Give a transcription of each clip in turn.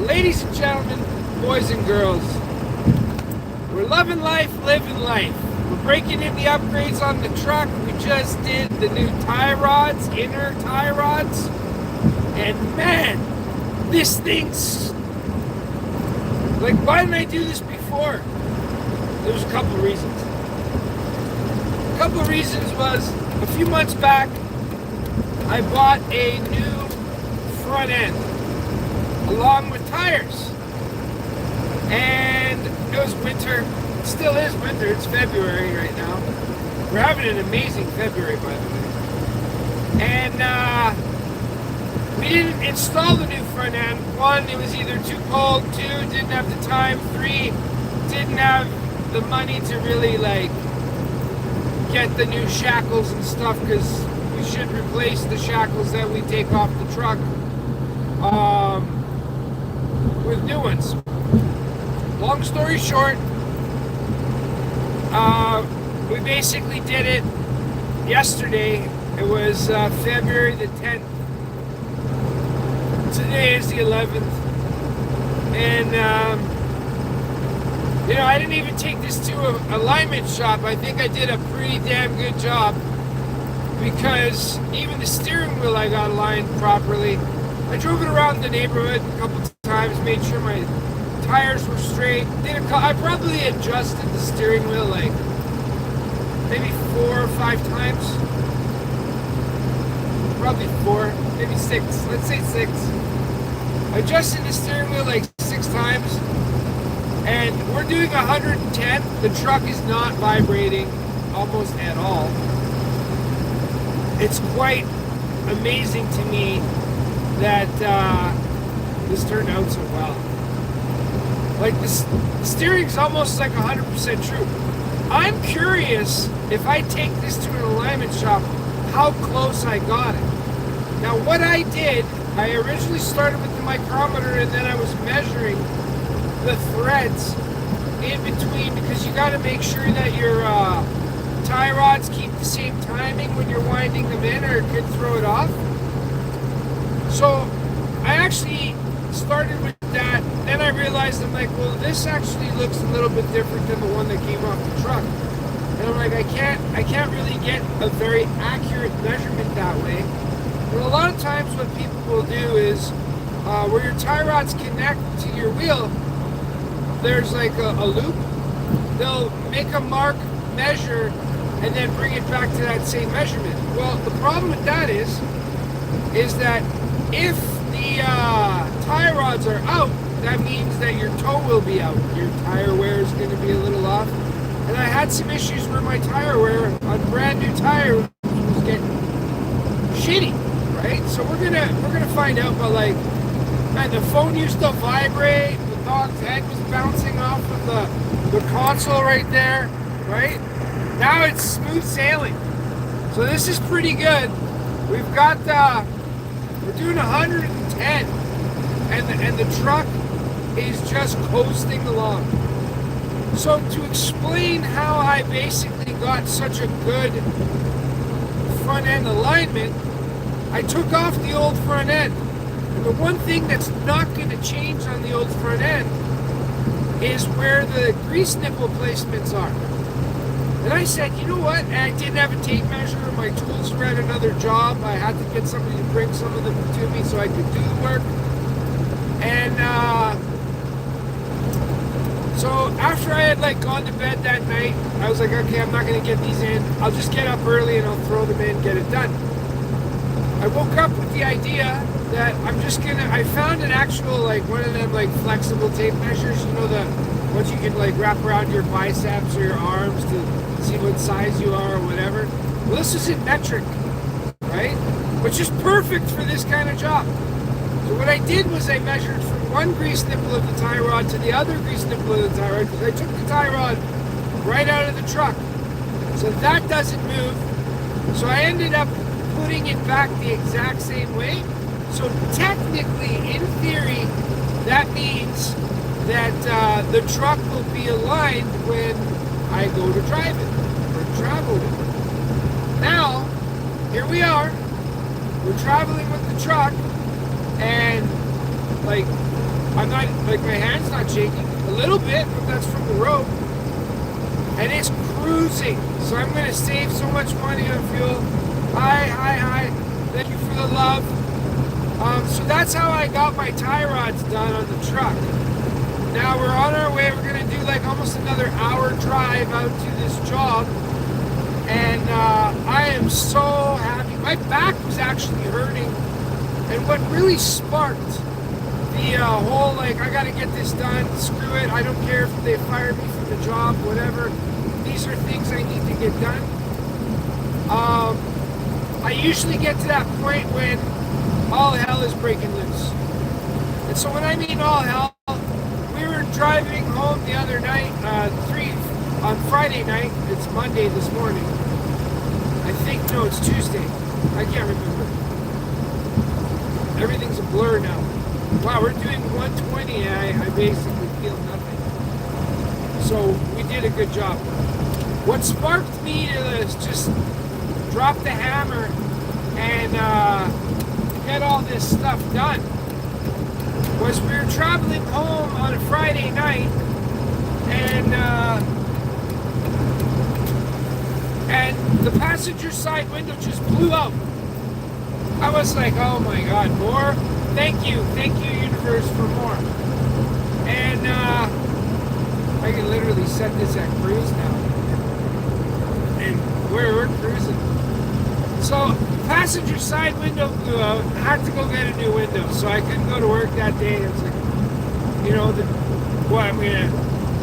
Ladies and gentlemen, boys and girls, we're loving life, living life. We're breaking in the upgrades on the truck. We just did the new tie rods, inner tie rods. And man, this thing's... Like, why didn't I do this before? There's a couple reasons. A couple reasons was, a few months back, I bought a new front end, along with tires. And it was winter. It still is winter. It's February right now. We're having an amazing February, by the way. And we didn't install the new front end. One, it was either too cold. Two, didn't have the time. Three, didn't have the money to really like get the new shackles and stuff, because we should replace the shackles that we take off the truck with new ones. Long story short, we basically did it yesterday. It was February the 10th. Today is the 11th. And, you know, I didn't even take this to an alignment shop. I think I did a pretty damn good job, because even the steering wheel I got aligned properly. I drove it around the neighborhood a couple times, made sure my tires were straight. I probably adjusted the steering wheel like maybe 4 or 5 times. Probably 4, maybe 6. Let's say 6. I adjusted the steering wheel like 6 times. And we're doing 110. The truck is not vibrating almost at all. It's quite amazing to me that this turned out so well. Like, the steering's almost like 100% true. I'm curious, if I take this to an alignment shop, how close I got it. Now, what I did, I originally started with the micrometer, and then I was measuring the threads in between, because you got to make sure that your tie rods keep the same timing when you're winding them in, or it could throw it off. So I actually started with that. Then I realized, I'm like, well, this actually looks a little bit different than the one that came off the truck. And I'm like, I can't really get a very accurate measurement that way. But a lot of times what people will do is, where your tie rods connect to your wheel, there's like a loop. They'll make a mark, measure, and then bring it back to that same measurement. Well, the problem with that is that if the tie rods are out, that means that your toe will be out. Your tire wear is going to be a little off. And I had some issues where my tire wear on brand new tires was getting shitty, right? So we're gonna find out. But like, man, the phone used to vibrate. The dog's head was bouncing off of the console right there, right? Now it's smooth sailing. So this is pretty good. We've got we're doing 110, and the truck is just coasting along. So to explain how I basically got such a good front end alignment, I took off the old front end. And the one thing that's not going to change on the old front end is where the grease nipple placements are. And I said, you know what? And I didn't have a tape measure. My tools were at another job. I had to get somebody to bring some of them to me so I could do the work. And so after I had like gone to bed that night, I was like, okay, I'm not going to get these in. I'll just get up early and I'll throw them in, get it done. I woke up with the idea that I found an actual, like, one of them, like, flexible tape measures, you know, the ones you can, like, wrap around your biceps or your arms to see what size you are or whatever. Well, this is in metric, right? Which is perfect for this kind of job. So what I did was I measured from one grease nipple of the tie rod to the other grease nipple of the tie rod, because I took the tie rod right out of the truck. So that doesn't move. So I ended up putting it back the exact same way. So technically, in theory, that means that the truck will be aligned when I go to drive it or travel with it. Now, here we are. We're traveling with the truck, and like I'm not, like, my hand's not shaking. A little bit, but that's from the road. And it's cruising. So I'm going to save so much money on fuel. Hi. Thank you for the love. So that's how I got my tie rods done on the truck. Now we're on our way. We're going to do like almost another hour drive out to this job. And I am so happy. My back was actually hurting. And what really sparked the whole, like, I got to get this done, screw it, I don't care if they fire me from the job, whatever. These are things I need to get done. I usually get to that point when all hell is breaking loose. And so when I mean all hell, we were driving home the other night, on Friday night. It's Monday this morning. I think, no, it's Tuesday. I can't remember. Everything's a blur now. Wow, we're doing 120 and I basically feel nothing. So we did a good job. What sparked me to just drop the hammer and get all this stuff done was we were traveling home on a Friday night and the passenger side window just blew out. I was like, oh my God, more? Thank you, universe, for more. And I can literally set this at cruise now. And we're cruising. So, passenger side window blew out. I had to go get a new window, so I couldn't go to work that day. It was like, you know, I'm gonna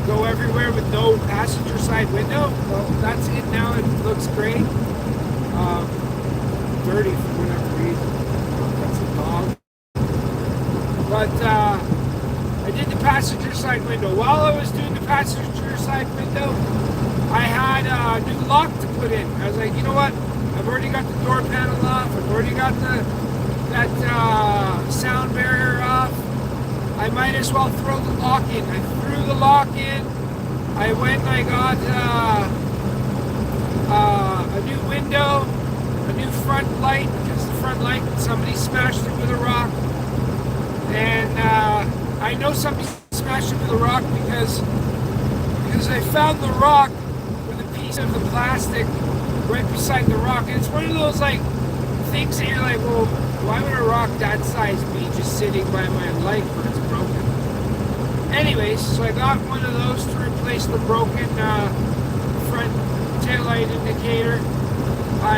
go everywhere with no passenger side window? Well, that's it now. It looks great. Dirty for whatever reason. That's a dog. But I did the passenger side window. While I was doing the passenger side window, I had a new lock to put in. I was like, you know what? I've already got the door panel off. I've already got that sound barrier off. I might as well throw the lock in. I threw the lock in. I went and I got a new window, a new front light, because the front light, somebody smashed it with a rock. And I know somebody smashed it with a rock because I found the rock with a piece of the plastic right beside the rock. And it's one of those, like, things that you're like, well, why would a rock that size be just sitting by my light when it's broken? Anyways, so I got one of those to replace the broken front taillight indicator. I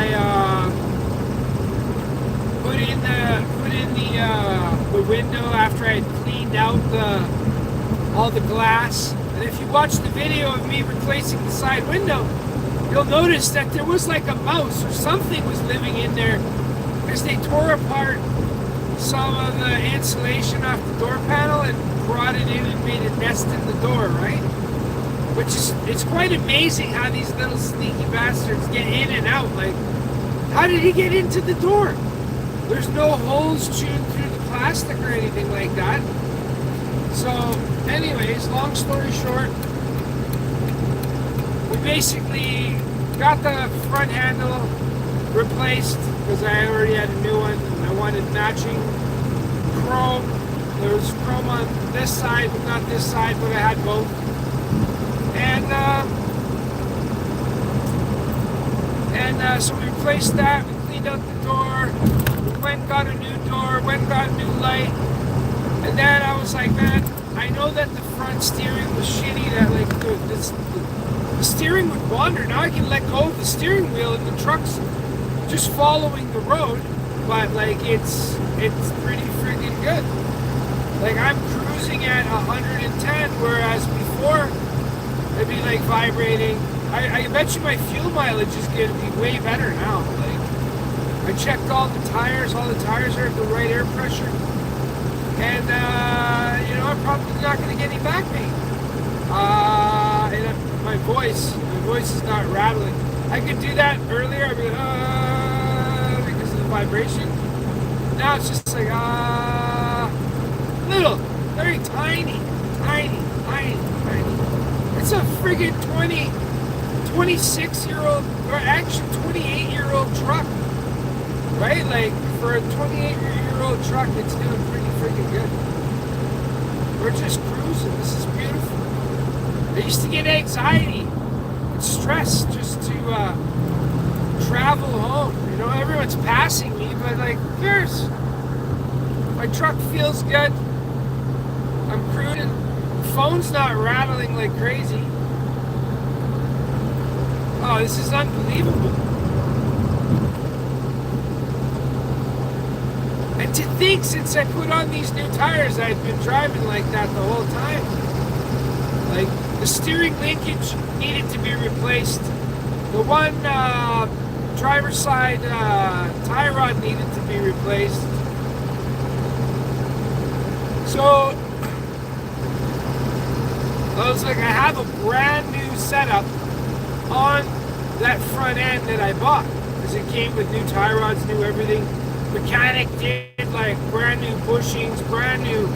put in the window after I had cleaned out all the glass. And if you watch the video of me replacing the side window, you'll notice that there was like a mouse or something was living in there because they tore apart some of the insulation off the door panel and brought it in and made a nest in the door, right? Which is, it's quite amazing how these little sneaky bastards get in and out. Like, how did he get into the door? There's no holes chewed through the plastic or anything like that. So, anyways, long story short, we basically got the front handle replaced because I already had a new one and I wanted matching chrome. There was chrome on this side, but not this side, but I had both. And so we replaced that, we cleaned out the door, we went and got a new door, went and got a new light, and then I was like, man, I know that the front steering was shitty, that like the steering would wander. Now I can let go of the steering wheel and the truck's just following the road, but like it's pretty freaking good. Like I'm cruising at 110, whereas before it'd be like vibrating. I bet you my fuel mileage is going to be way better now. Like I checked all the tires are at the right air pressure, and you know, I'm probably not going to get any back pain. And my voice is not rattling. I could do that earlier. I'd be like, because of the vibration. Now it's just like little, very tiny. It's a friggin' 26-year-old, or actually 28-year-old truck, right? Like, for a 28-year-old truck, it's doing pretty freaking good. we're just cruising. This is beautiful. I used to get anxiety and stress just to travel home. You know, everyone's passing me, but like, who cares? My truck feels good. I'm cruising. The phone's not rattling like crazy. Oh, this is unbelievable. And to think, since I put on these new tires, I've been driving like that the whole time. Like, the steering linkage needed to be replaced. The one driver's side tie rod needed to be replaced. So, I was like, I have a brand new setup on that front end that I bought. Because it came with new tie rods, new everything. Mechanic did like brand new bushings, brand new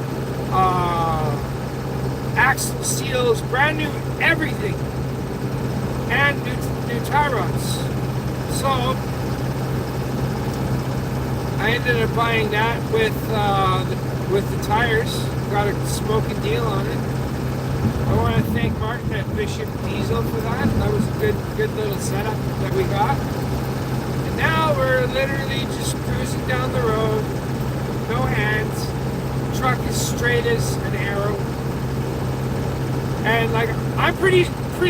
axle seals, brand new everything, and new tie rods. So I ended up buying that with the tires. Got a smoking deal on it. I want to thank Martin at Bishop Diesel for that. That was a good little setup that we got. And now we're literally just cruising down the road, no hands. Truck is straight as an arrow. And like, I'm pretty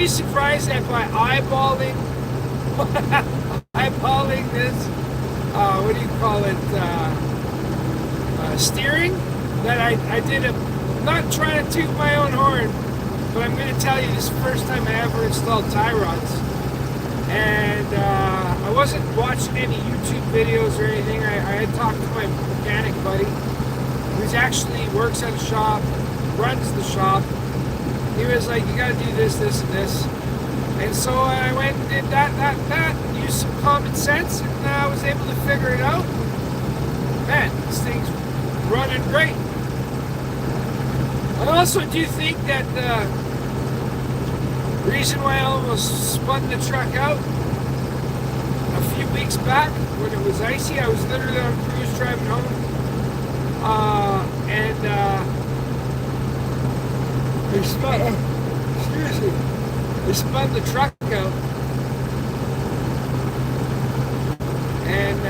surprised that by eyeballing this, what do you call it, steering, that I did a, not trying to toot my own horn, but I'm going to tell you, this is the first time I ever installed tie rods. And I wasn't watching any YouTube videos or anything. I had talked to my mechanic buddy, who actually works at a shop, runs the shop. He was like, you gotta do this, this, and this. And so I went and did that, used some common sense, and I was able to figure it out. Man, this thing's running great. I also do think that the reason why I almost spun the truck out a few weeks back when it was icy, I was literally on cruise driving home, I spun the truck out and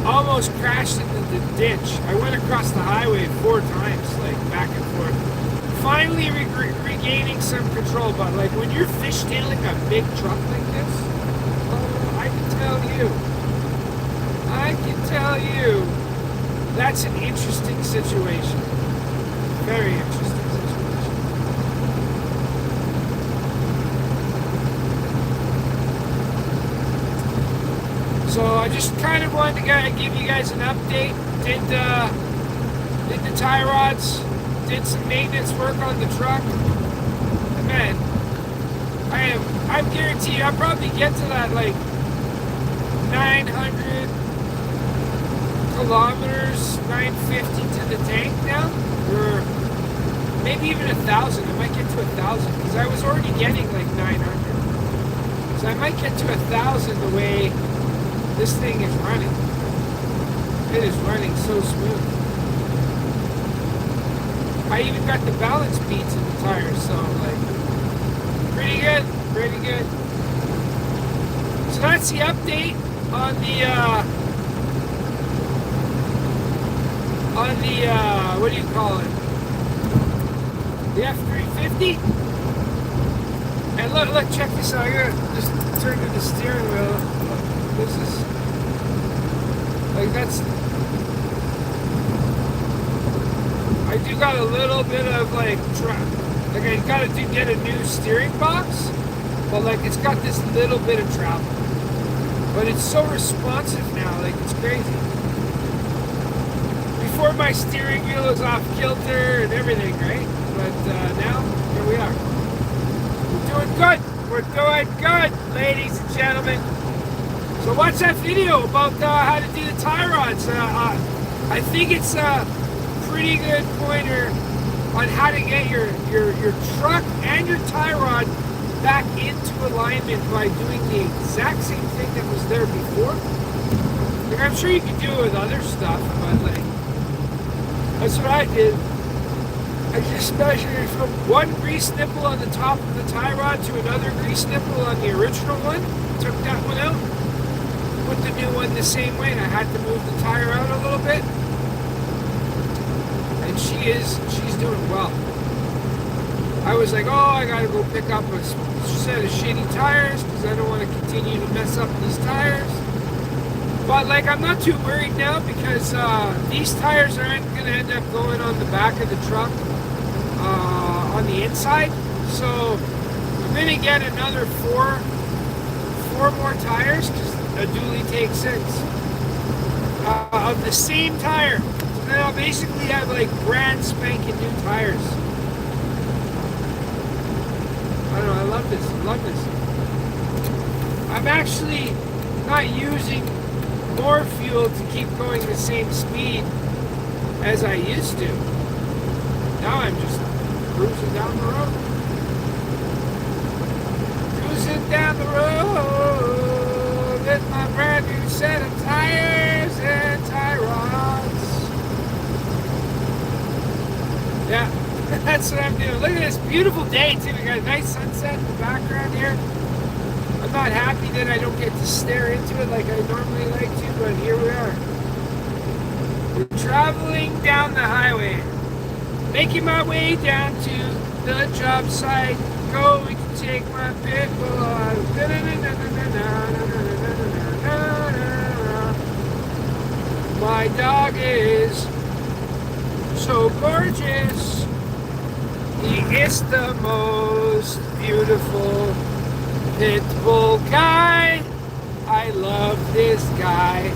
almost crashed into the ditch. I went across the highway 4 times, like back and forth. Finally regaining some control, but like when you're fishtailing a big truck like this, oh, I can tell you, that's an interesting situation. Very interesting situation. So I just kind of wanted to give you guys an update. Did the tie rods, did some maintenance work on the truck. And man, I'm guaranteed I'll probably get to that like 900 kilometers, 950 to the tank now, or maybe even 1,000. I might get to 1,000 because I was already getting like 900. So I might get to 1,000 the way this thing is running. It is running so smooth. I even got the balance beats in the tires, so like, pretty good, pretty good. So that's the update on the what do you call it? The F-350. And look, check this out. I gotta just turn to the steering wheel. This is like, that's, I do got a little bit of like I gotta get a new steering box, but like it's got this little bit of travel, but it's so responsive now, like it's crazy. Before my steering wheel was off kilter and everything, right? But now here we are. We're doing good. We're doing good, ladies and gentlemen. So watch that video about how to do the tie rods. I think it's a pretty good pointer on how to get your truck and your tie rod back into alignment by doing the exact same thing that was there before. Like, I'm sure you can do it with other stuff, but like, that's what I did. I just measured it from one grease nipple on the top of the tie rod to another grease nipple on the original one. Took that one out. Put the new one the same way, and I had to move the tire out a little bit. And she's doing well. I was like, oh, I gotta go pick up a set of shitty tires because I don't want to continue to mess up these tires. But like, I'm not too worried now because these tires aren't gonna end up going on the back of the truck on the inside. So I'm gonna get another four more tires because a dually takes 6 of the same tire. So then I'll basically have like brand spanking new tires. I don't know, I love this. I'm actually not using more fuel to keep going the same speed as I used to. Now I'm just cruising down the road. Cruising down the road with my brand new set of tires and tie rods. Yeah. That's what I'm doing. Look at this beautiful day too. We got a nice sunset in the background here. I'm not happy that I don't get to stare into it like I normally like to, but here we are. We're traveling down the highway. Making my way down to the job site. Going to take my pit bull on. My dog is so gorgeous. He is the most beautiful pit bull guy. I love this guy.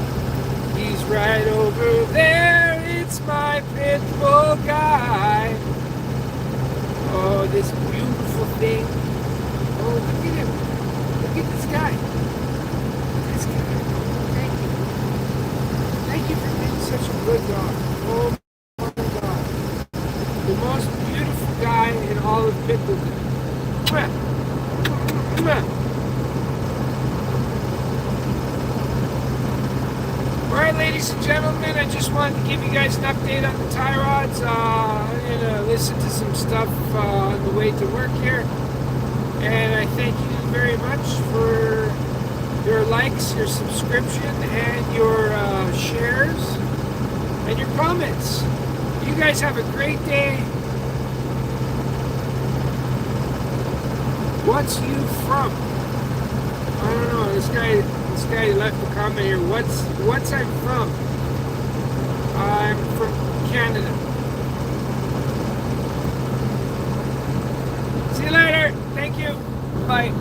He's right over there. It's my pit bull guy. Oh, this beautiful thing. Oh, look at him. Look at this guy. This guy. Thank you. Thank you for being such a good dog. Oh my God. The most beautiful guy in all of Pickleton. Come on. Alright, ladies and gentlemen, I just wanted to give you guys an update on the tie rods. I'm going to listen to some stuff on the way to work here. And I thank you very much for your likes, your subscription, and your shares, and your comments. You guys have a great day. What's you from? I don't know. This guy left a comment here. What's I'm from? I'm from Canada. See you later. Thank you. Bye.